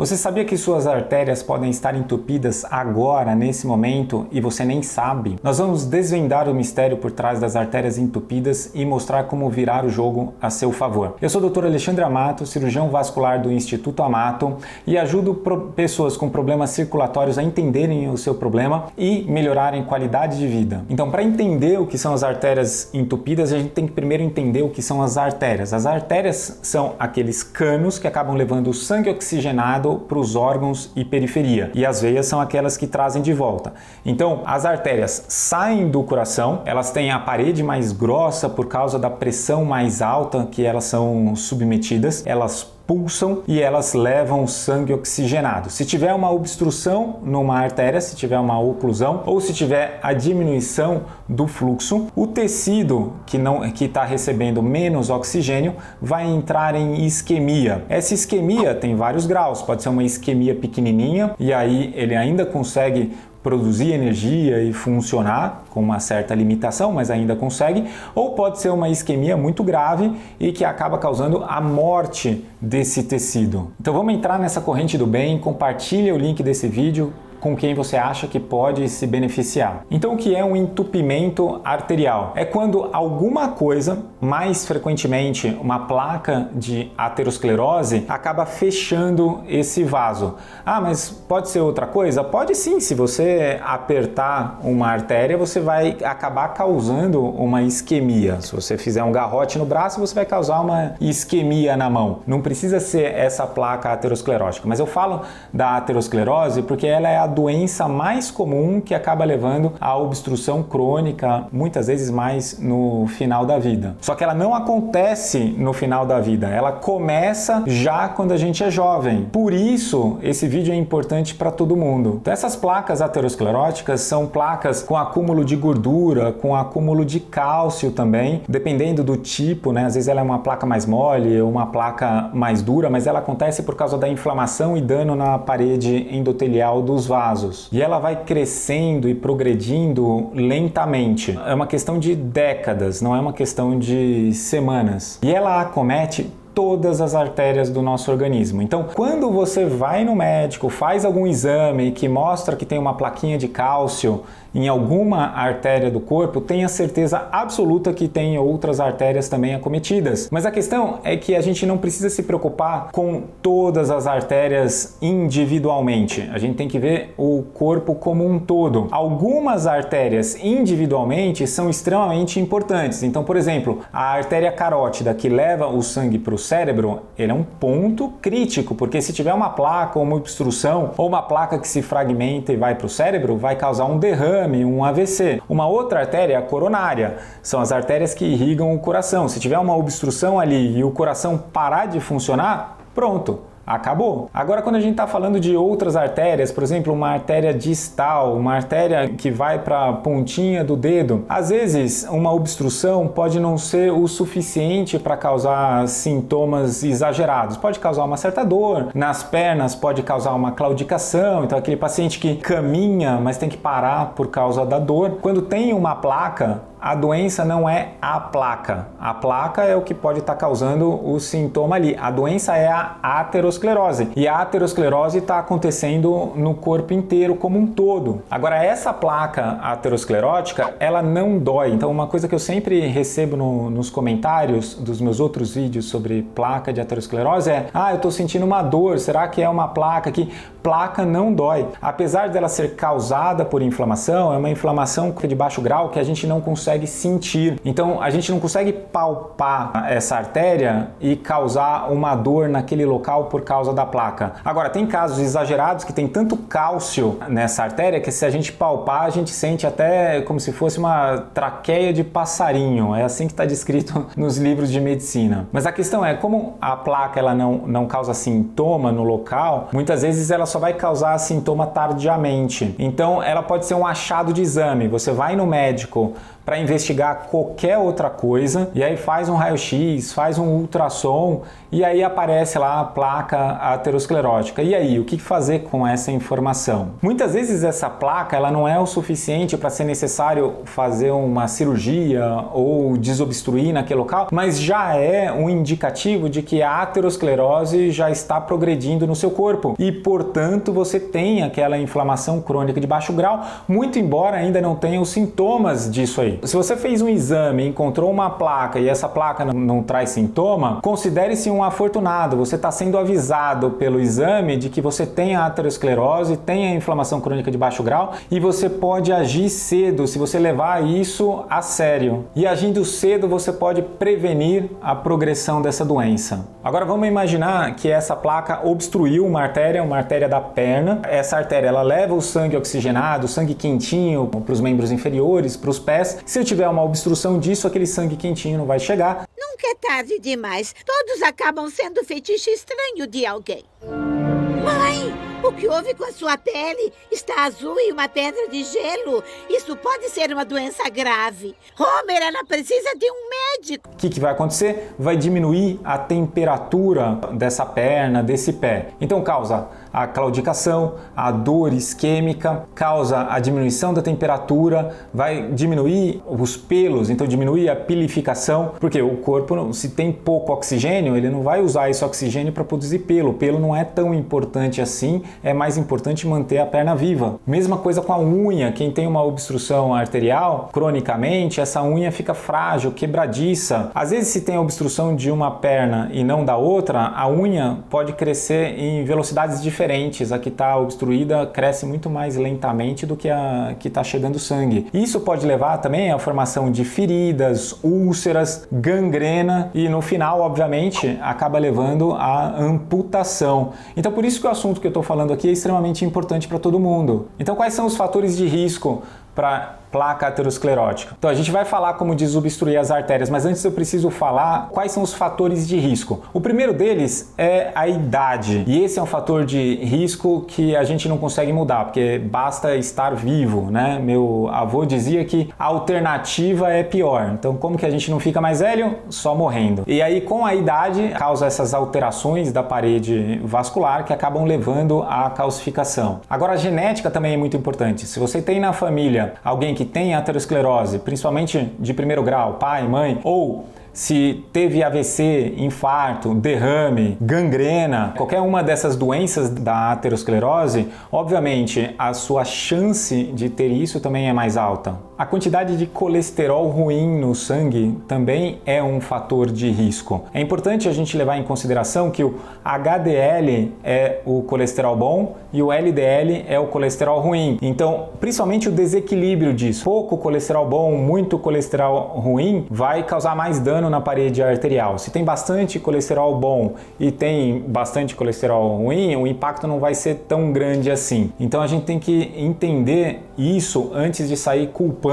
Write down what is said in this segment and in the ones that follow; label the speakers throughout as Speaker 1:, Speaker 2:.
Speaker 1: Você sabia que suas artérias podem estar entupidas agora, nesse momento, e você nem sabe? Nós vamos desvendar o mistério por trás das artérias entupidas e mostrar como virar o jogo a seu favor. Eu sou o Dr. Alexandre Amato, cirurgião vascular do Instituto Amato, e ajudo pessoas com problemas circulatórios a entenderem o seu problema e melhorarem qualidade de vida. Então, para entender o que são as artérias entupidas, a gente tem que primeiro entender o que são as artérias. As artérias são aqueles canos que acabam levando o sangue oxigenado para os órgãos e periferia, e as veias são aquelas que trazem de volta. Então, as artérias saem do coração, elas têm a parede mais grossa por causa da pressão mais alta que elas são submetidas, elas pulsam e elas levam sangue oxigenado. Se tiver uma obstrução numa artéria, se tiver uma oclusão ou se tiver a diminuição do fluxo, o tecido que está recebendo menos oxigênio vai entrar em isquemia. Essa isquemia tem vários graus, pode ser uma isquemia pequenininha e aí ele ainda consegue produzir energia e funcionar com uma certa limitação, mas ainda consegue, ou pode ser uma isquemia muito grave e que acaba causando a morte desse tecido. Então vamos entrar nessa corrente do bem, compartilha o link desse vídeo com quem você acha que pode se beneficiar. Então, o que é um entupimento arterial? É quando alguma coisa, mais frequentemente uma placa de aterosclerose, acaba fechando esse vaso. Ah, mas pode ser outra coisa? Pode sim, se você apertar uma artéria, você vai acabar causando uma isquemia. Se você fizer um garrote no braço, você vai causar uma isquemia na mão. Não precisa ser essa placa aterosclerótica, mas eu falo da aterosclerose porque ela é a doença mais comum que acaba levando à obstrução crônica, muitas vezes mais no final da vida. Só que ela não acontece no final da vida, ela começa já quando a gente é jovem. Por isso, esse vídeo é importante para todo mundo. Então, essas placas ateroscleróticas são placas com acúmulo de gordura, com acúmulo de cálcio também, dependendo do tipo, né? Às vezes ela é uma placa mais mole ou uma placa mais dura, mas ela acontece por causa da inflamação e dano na parede endotelial dos vasos. E ela vai crescendo e progredindo lentamente. É uma questão de décadas, não é uma questão de semanas. E ela acomete todas as artérias do nosso organismo. Então, quando você vai no médico, faz algum exame que mostra que tem uma plaquinha de cálcio em alguma artéria do corpo, tenha certeza absoluta que tem outras artérias também acometidas. Mas a questão é que a gente não precisa se preocupar com todas as artérias individualmente. A gente tem que ver o corpo como um todo. Algumas artérias individualmente são extremamente importantes. Então, por exemplo, a artéria carótida que leva o sangue para o cérebro, ele é um ponto crítico, porque se tiver uma placa ou uma obstrução ou uma placa que se fragmenta e vai para o cérebro, vai causar um derrame, um AVC. Uma outra artéria, a coronária, são as artérias que irrigam o coração. Se tiver uma obstrução ali e o coração parar de funcionar, pronto. Acabou. Agora, quando a gente está falando de outras artérias, por exemplo, uma artéria distal, uma artéria que vai para a pontinha do dedo, às vezes uma obstrução pode não ser o suficiente para causar sintomas exagerados. Pode causar uma certa dor nas pernas, pode causar uma claudicação, então aquele paciente que caminha, mas tem que parar por causa da dor. Quando tem uma placa, a doença não é a placa. A placa é o que pode estar causando o sintoma ali. A doença é a aterosclerose. E a aterosclerose está acontecendo no corpo inteiro como um todo. Agora, essa placa aterosclerótica, ela não dói. Então, uma coisa que eu sempre recebo nos comentários dos meus outros vídeos sobre placa de aterosclerose é: ah, eu estou sentindo uma dor, será que é uma placa aqui? Placa não dói. Apesar dela ser causada por inflamação, é uma inflamação de baixo grau que a gente não consegue sentir. Então a gente não consegue palpar essa artéria e causar uma dor naquele local por causa da placa. Agora, tem casos exagerados que tem tanto cálcio nessa artéria que se a gente palpar, a gente sente até como se fosse uma traqueia de passarinho. É assim que está descrito nos livros de medicina. Mas a questão é, como a placa ela não causa sintoma no local, muitas vezes ela só vai causar sintoma tardiamente. Então ela pode ser um achado de exame. Você vai no médico para investigar qualquer outra coisa, e aí faz um raio-x, faz um ultrassom, e aí aparece lá a placa aterosclerótica. E aí, o que fazer com essa informação? Muitas vezes essa placa ela não é o suficiente para ser necessário fazer uma cirurgia ou desobstruir naquele local, mas já é um indicativo de que a aterosclerose já está progredindo no seu corpo e, portanto, você tem aquela inflamação crônica de baixo grau, muito embora ainda não tenha os sintomas disso aí. Se você fez um exame e encontrou uma placa e essa placa não traz sintoma, considere-se um afortunado. Você está sendo avisado pelo exame de que você tem a aterosclerose, tem a inflamação crônica de baixo grau e você pode agir cedo se você levar isso a sério. E agindo cedo você pode prevenir a progressão dessa doença. Agora vamos imaginar que essa placa obstruiu uma artéria da perna. Essa artéria ela leva o sangue oxigenado, o sangue quentinho para os membros inferiores, para os pés. Se eu tiver uma obstrução disso, aquele sangue quentinho não vai chegar.
Speaker 2: Nunca é tarde demais. Todos acabam sendo fetiche estranho de alguém. Mãe, o que houve com a sua pele? Está azul e uma pedra de gelo. Isso pode ser uma doença grave. Homer, ela precisa de um médico.
Speaker 1: O que vai acontecer? Vai diminuir a temperatura dessa perna, desse pé. Então causa a claudicação, a dor isquêmica, causa a diminuição da temperatura, vai diminuir os pelos, então diminuir a pilificação, porque o corpo, se tem pouco oxigênio, ele não vai usar esse oxigênio para produzir pelo. O pelo não é tão importante assim, é mais importante manter a perna viva. Mesma coisa com a unha, quem tem uma obstrução arterial, cronicamente, essa unha fica frágil, quebradiça. Às vezes se tem obstrução de uma perna e não da outra, a unha pode crescer em velocidades diferentes. A que está obstruída cresce muito mais lentamente do que a que está chegando sangue. Isso pode levar também à formação de feridas, úlceras, gangrena e no final, obviamente, acaba levando à amputação. Então por isso que o assunto que eu estou falando aqui é extremamente importante para todo mundo. Então quais são os fatores de risco para placa aterosclerótica? Então a gente vai falar como desobstruir as artérias, mas antes eu preciso falar quais são os fatores de risco. O primeiro deles é a idade, e esse é um fator de risco que a gente não consegue mudar, porque basta estar vivo, né? Meu avô dizia que a alternativa é pior. Então como que a gente não fica mais velho? Só morrendo. E aí com a idade causa essas alterações da parede vascular que acabam levando à calcificação. Agora a genética também é muito importante. Se você tem na família alguém que tem aterosclerose, principalmente de primeiro grau, pai, mãe, ou se teve AVC, infarto, derrame, gangrena, qualquer uma dessas doenças da aterosclerose, obviamente a sua chance de ter isso também é mais alta. A quantidade de colesterol ruim no sangue também é um fator de risco. É importante a gente levar em consideração que o HDL é o colesterol bom e o LDL é o colesterol ruim. Então, principalmente o desequilíbrio disso. Pouco colesterol bom, muito colesterol ruim, vai causar mais dano na parede arterial. Se tem bastante colesterol bom e tem bastante colesterol ruim, o impacto não vai ser tão grande assim. Então a gente tem que entender isso antes de sair culpando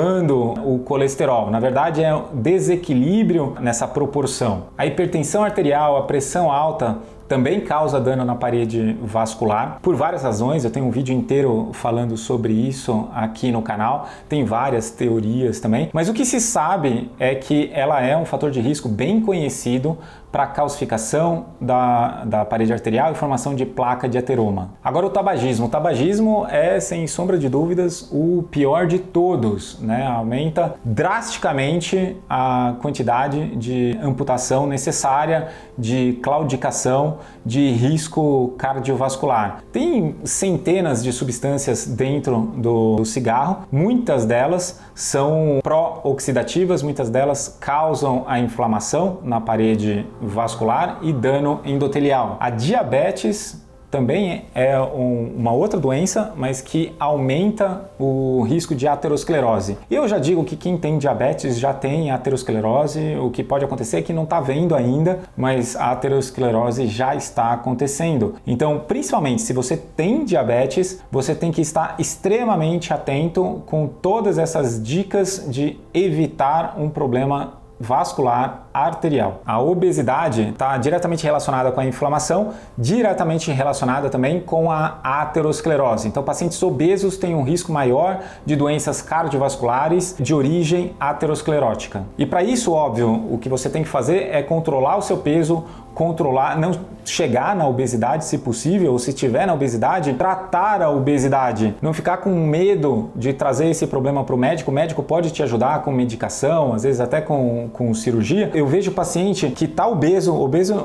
Speaker 1: o colesterol. Na verdade é um desequilíbrio nessa proporção. A hipertensão arterial, a pressão alta também causa dano na parede vascular, por várias razões. Eu tenho um vídeo inteiro falando sobre isso aqui no canal, tem várias teorias também, mas o que se sabe é que ela é um fator de risco bem conhecido para calcificação da parede arterial e formação de placa de ateroma. Agora o tabagismo. O tabagismo é, sem sombra de dúvidas, o pior de todos, né? Aumenta drasticamente a quantidade de amputação necessária, de claudicação, de risco cardiovascular. Tem centenas de substâncias dentro do cigarro, muitas delas são pró-oxidativas, muitas delas causam a inflamação na parede vascular e dano endotelial. A diabetes também é uma outra doença, mas que aumenta o risco de aterosclerose. Eu já digo que quem tem diabetes já tem aterosclerose. O que pode acontecer é que não está vendo ainda, mas a aterosclerose já está acontecendo. Então, principalmente se você tem diabetes, você tem que estar extremamente atento com todas essas dicas de evitar um problema vascular arterial. A obesidade está diretamente relacionada com a inflamação, diretamente relacionada também com a aterosclerose. Então, pacientes obesos têm um risco maior de doenças cardiovasculares de origem aterosclerótica. E para isso, óbvio, o que você tem que fazer é controlar o seu peso, controlar, não chegar na obesidade se possível, ou se estiver na obesidade, tratar a obesidade, não ficar com medo de trazer esse problema para o médico pode te ajudar com medicação, às vezes até com cirurgia. Eu vejo paciente que está obeso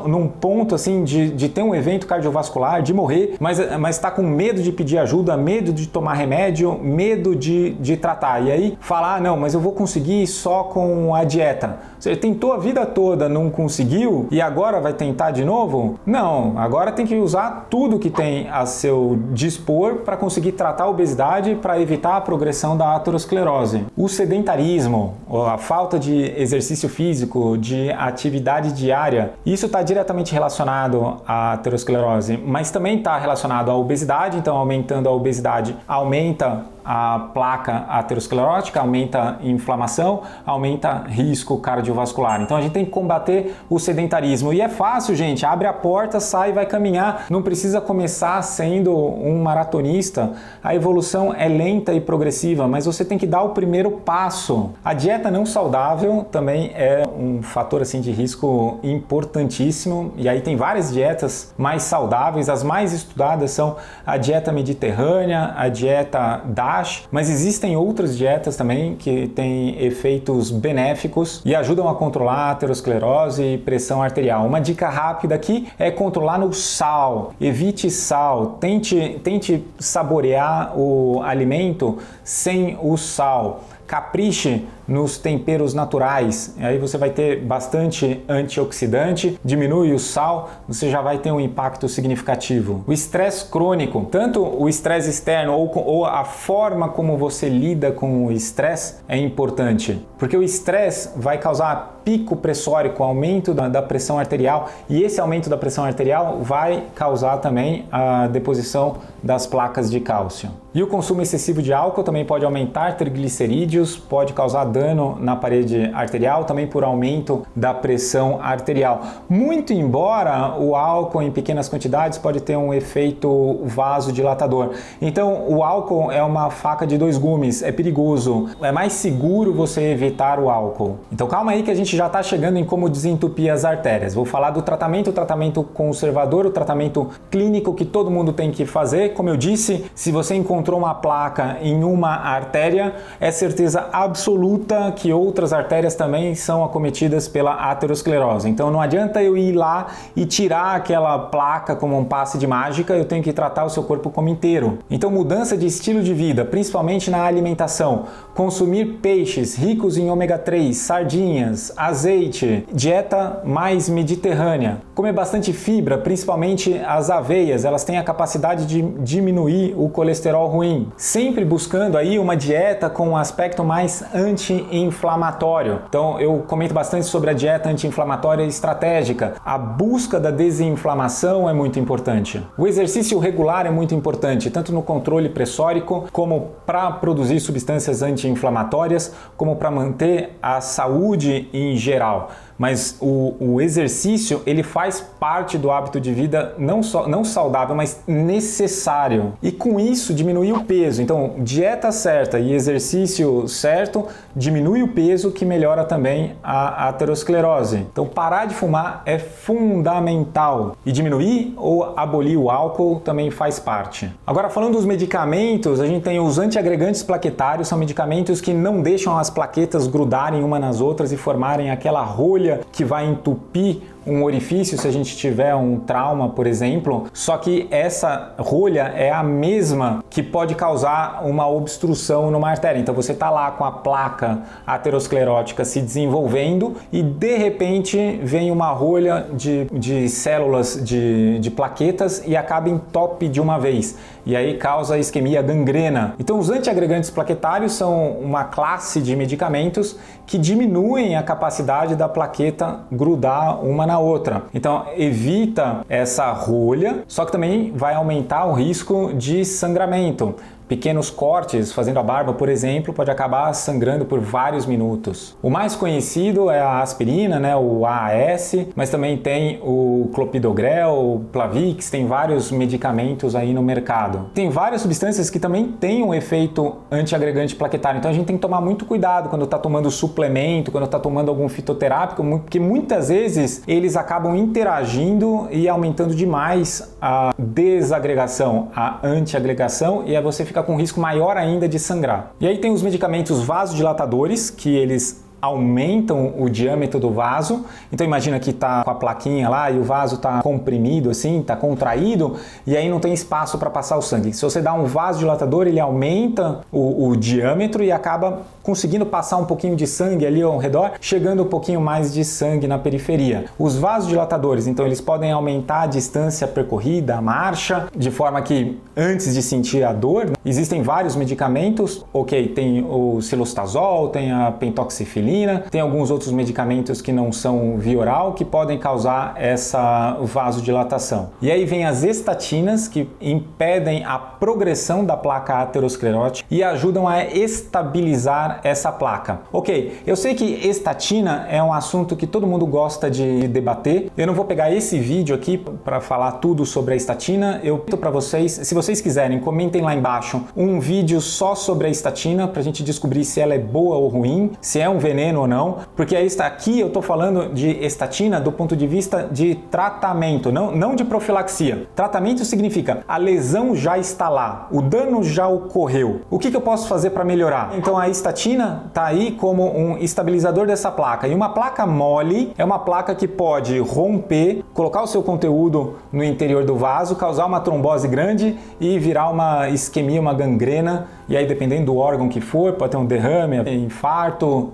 Speaker 1: num ponto assim de ter um evento cardiovascular, de morrer, mas está com medo de pedir ajuda, medo de tomar remédio, medo de tratar, e aí falar, não, mas eu vou conseguir só com a dieta. Você tentou a vida toda, não conseguiu, e agora vai tentar de novo? Não, agora tem que usar tudo que tem a seu dispor para conseguir tratar a obesidade, para evitar a progressão da aterosclerose. O sedentarismo, a falta de exercício físico, de atividade diária, isso está diretamente relacionado à aterosclerose, mas também está relacionado à obesidade. Então, aumentando a obesidade, aumenta a placa aterosclerótica, aumenta inflamação, aumenta risco cardiovascular. Então a gente tem que combater o sedentarismo. E é fácil, gente. Abre a porta, sai e vai caminhar. Não precisa começar sendo um maratonista. A evolução é lenta e progressiva, mas você tem que dar o primeiro passo. A dieta não saudável também é um fator assim, de risco importantíssimo. E aí tem várias dietas mais saudáveis. As mais estudadas são a dieta mediterrânea, a dieta DASH, mas existem outras dietas também que têm efeitos benéficos e ajudam a controlar a aterosclerose e pressão arterial. Uma dica rápida aqui é controlar no sal. Evite sal, tente saborear o alimento sem o sal. Capriche nos temperos naturais, aí você vai ter bastante antioxidante, diminui o sal, você já vai ter um impacto significativo. O estresse crônico, tanto o estresse externo ou a forma como você lida com o estresse é importante, porque o estresse vai causar pico pressórico, aumento da pressão arterial, e esse aumento da pressão arterial vai causar também a deposição das placas de cálcio. E o consumo excessivo de álcool também pode aumentar triglicerídeos, pode causar dano na parede arterial, também por aumento da pressão arterial. Muito embora o álcool em pequenas quantidades pode ter um efeito vasodilatador. Então o álcool é uma faca de dois gumes, é perigoso. É mais seguro você evitar o álcool. Então calma aí que a gente já está chegando em como desentupir as artérias. Vou falar do tratamento, o tratamento conservador, o tratamento clínico que todo mundo tem que fazer. Como eu disse, se você encontrou uma placa em uma artéria, é certeza absoluta que outras artérias também são acometidas pela aterosclerose. Então não adianta eu ir lá e tirar aquela placa como um passe de mágica, eu tenho que tratar o seu corpo como inteiro. Então mudança de estilo de vida, principalmente na alimentação, consumir peixes ricos em ômega 3, sardinhas, azeite, dieta mais mediterrânea, comer bastante fibra, principalmente as aveias, elas têm a capacidade de diminuir o colesterol ruim, sempre buscando aí uma dieta com um aspecto mais anti-inflamatório. Então eu comento bastante sobre a dieta anti-inflamatória estratégica. A busca da desinflamação é muito importante. O exercício regular é muito importante, tanto no controle pressórico, como para produzir substâncias anti-inflamatórias, como para manter a saúde em geral. Mas o exercício, ele faz parte do hábito de vida não saudável, mas necessário. E com isso diminui o peso. Então, dieta certa e exercício certo diminui o peso, que melhora também a aterosclerose. Então, parar de fumar é fundamental. E diminuir ou abolir o álcool também faz parte. Agora, falando dos medicamentos, a gente tem os antiagregantes plaquetários, são medicamentos que não deixam as plaquetas grudarem uma nas outras e formarem aquela rolha que vai entupir um orifício se a gente tiver um trauma, por exemplo, só que essa rolha é a mesma que pode causar uma obstrução numa artéria. Então você está lá com a placa aterosclerótica se desenvolvendo e de repente vem uma rolha de células de plaquetas e acaba em top de uma vez. E aí causa isquemia, gangrena. Então os antiagregantes plaquetários são uma classe de medicamentos que diminuem a capacidade da plaqueta grudar uma na outra. Então evita essa rolha, só que também vai aumentar o risco de sangramento. pequenos cortes, fazendo a barba, por exemplo, pode acabar sangrando por vários minutos. O mais conhecido é a aspirina, né, o AAS, mas também tem o clopidogrel, o Plavix, tem vários medicamentos aí no mercado. Tem várias substâncias que também têm um efeito antiagregante plaquetário, então a gente tem que tomar muito cuidado quando está tomando suplemento, quando está tomando algum fitoterápico, porque muitas vezes eles acabam interagindo e aumentando demais a desagregação, a antiagregação, e aí você fica com um risco maior ainda de sangrar. E aí tem os medicamentos vasodilatadores, que eles aumentam o diâmetro do vaso. Então imagina que tá com a plaquinha lá e o vaso tá comprimido assim, tá contraído, e aí não tem espaço para passar o sangue. Se você dá um vasodilatador, ele aumenta o diâmetro e acaba conseguindo passar um pouquinho de sangue ali ao redor, chegando um pouquinho mais de sangue na periferia. Os vasodilatadores, então, eles podem aumentar a distância percorrida, a marcha, de forma que antes de sentir a dor, né? Existem vários medicamentos, ok, tem o cilostazol, tem a pentoxifilina, tem alguns outros medicamentos que não são via oral que podem causar essa vasodilatação. E aí vem as estatinas, que impedem a progressão da placa aterosclerótica e ajudam a estabilizar essa placa. Ok, eu sei que estatina é um assunto que todo mundo gosta de debater. Eu não vou pegar esse vídeo aqui para falar tudo sobre a estatina. Eu peço para vocês, se vocês quiserem, comentem lá embaixo um vídeo só sobre a estatina para a gente descobrir se ela é boa ou ruim, se é um veneno ou não, porque aqui eu estou falando de estatina do ponto de vista de tratamento, não de profilaxia. Tratamento significa a lesão já está lá, o dano já ocorreu. O que eu posso fazer para melhorar? Então a estatina está aí como um estabilizador dessa placa. E uma placa mole é uma placa que pode romper, colocar o seu conteúdo no interior do vaso, causar uma trombose grande e virar uma isquemia, uma gangrena. E aí, dependendo do órgão que for, pode ter um derrame, infarto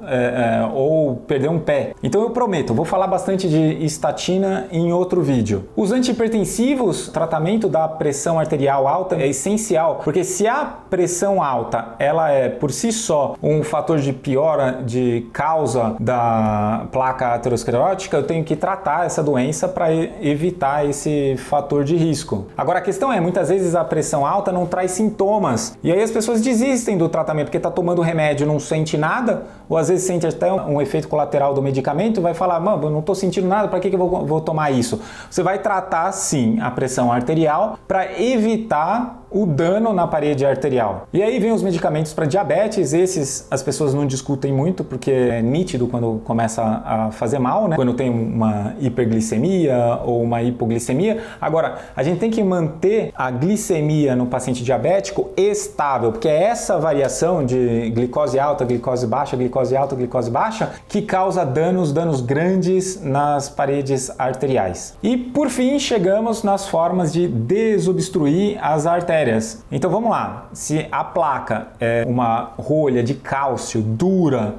Speaker 1: ou perder um pé. Então eu prometo, vou falar bastante de estatina em outro vídeo. Os antihipertensivos, tratamento da pressão arterial alta é essencial, porque se a pressão alta ela é por si só um fator de piora de causa da placa aterosclerótica, eu tenho que tratar essa doença para evitar esse fator de risco. Agora a questão é, muitas vezes a pressão alta não traz sintomas, e aí as pessoas desistem do tratamento porque está tomando remédio, não sente nada, ou às vezes sente até um efeito colateral do medicamento, vai falar, mano, eu não estou sentindo nada, para que eu vou tomar isso? Você vai tratar sim a pressão arterial para evitar o dano na parede arterial. E aí vem os medicamentos para diabetes, esses as pessoas não discutem muito porque é nítido quando começa a fazer mal, né? Quando tem uma hiperglicemia ou uma hipoglicemia. Agora, a gente tem que manter a glicemia no paciente diabético estável, porque é essa variação de glicose alta, glicose baixa, glicose alta, glicose baixa, que causa danos grandes nas paredes arteriais. E por fim, chegamos nas formas de desobstruir as artérias. Então vamos lá, se a placa é uma rolha de cálcio dura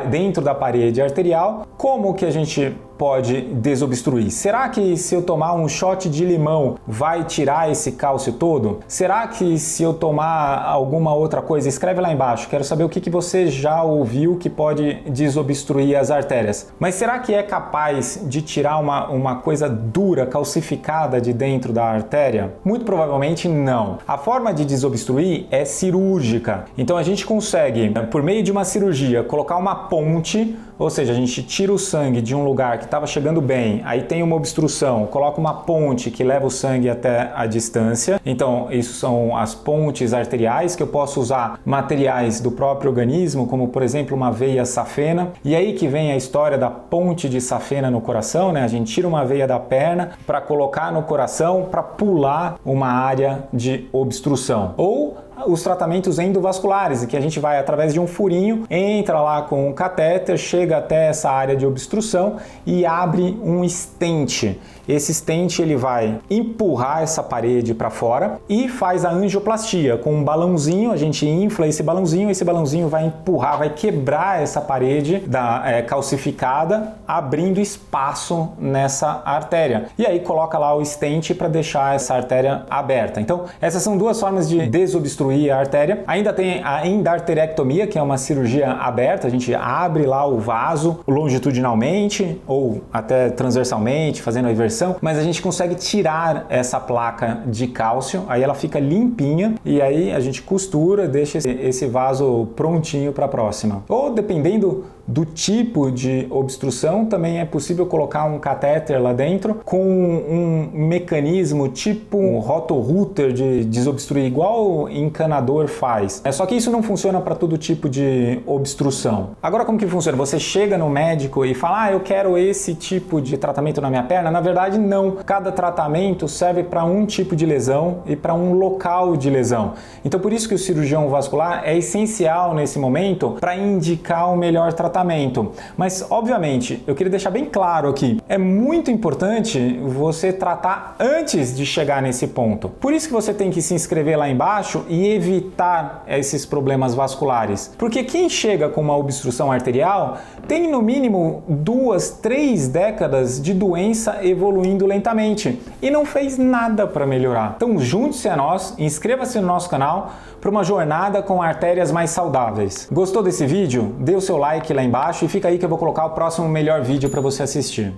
Speaker 1: dentro da parede arterial, como que a gente pode desobstruir? Será que se eu tomar um shot de limão vai tirar esse cálcio todo? Será que se eu tomar alguma outra coisa? Escreve lá embaixo, quero saber o que você já ouviu que pode desobstruir as artérias. Mas será que é capaz de tirar uma coisa dura, calcificada de dentro da artéria? Muito provavelmente não. A forma de desobstruir é cirúrgica. Então a gente consegue, por meio de uma cirurgia, colocar uma ponte, ou seja, a gente tira o sangue de um lugar que estava chegando bem, aí tem uma obstrução, coloca uma ponte que leva o sangue até a distância. Então, isso são as pontes arteriais, que eu posso usar materiais do próprio organismo, como por exemplo uma veia safena. E aí que vem a história da ponte de safena no coração, né? A gente tira uma veia da perna para colocar no coração para pular uma área de obstrução. Ou os tratamentos endovasculares, em que a gente vai através de um furinho, entra lá com um catéter, chega até essa área de obstrução e abre um stent. Esse stent ele vai empurrar essa parede para fora e faz a angioplastia. Com um balãozinho, a gente infla esse balãozinho vai empurrar, vai quebrar essa parede calcificada, abrindo espaço nessa artéria. E aí coloca lá o stent para deixar essa artéria aberta. Então, essas são duas formas de desobstruir a artéria. Ainda tem a endarterectomia, que é uma cirurgia aberta, a gente abre lá o vaso longitudinalmente ou até transversalmente, fazendo a inversão impressão, mas a gente consegue tirar essa placa de cálcio, aí ela fica limpinha e aí a gente costura, deixa esse vaso prontinho para a próxima. Ou dependendo do tipo de obstrução, também é possível colocar um catéter lá dentro com um mecanismo tipo um roto-router de desobstruir, igual o encanador faz. Só que isso não funciona para todo tipo de obstrução. Agora, como que funciona? Você chega no médico e fala, eu quero esse tipo de tratamento na minha perna. Na verdade, não. Cada tratamento serve para um tipo de lesão e para um local de lesão. Então, por isso que o cirurgião vascular é essencial nesse momento para indicar o melhor tratamento. Mas, obviamente, eu queria deixar bem claro aqui, é muito importante você tratar antes de chegar nesse ponto. Por isso que você tem que se inscrever lá embaixo e evitar esses problemas vasculares. Porque quem chega com uma obstrução arterial tem no mínimo 2, 3 décadas de doença evoluindo lentamente e não fez nada para melhorar. Então, junte-se a nós, inscreva-se no nosso canal para uma jornada com artérias mais saudáveis. Gostou desse vídeo? Dê o seu like lá embaixo e fica aí que eu vou colocar o próximo melhor vídeo para você assistir.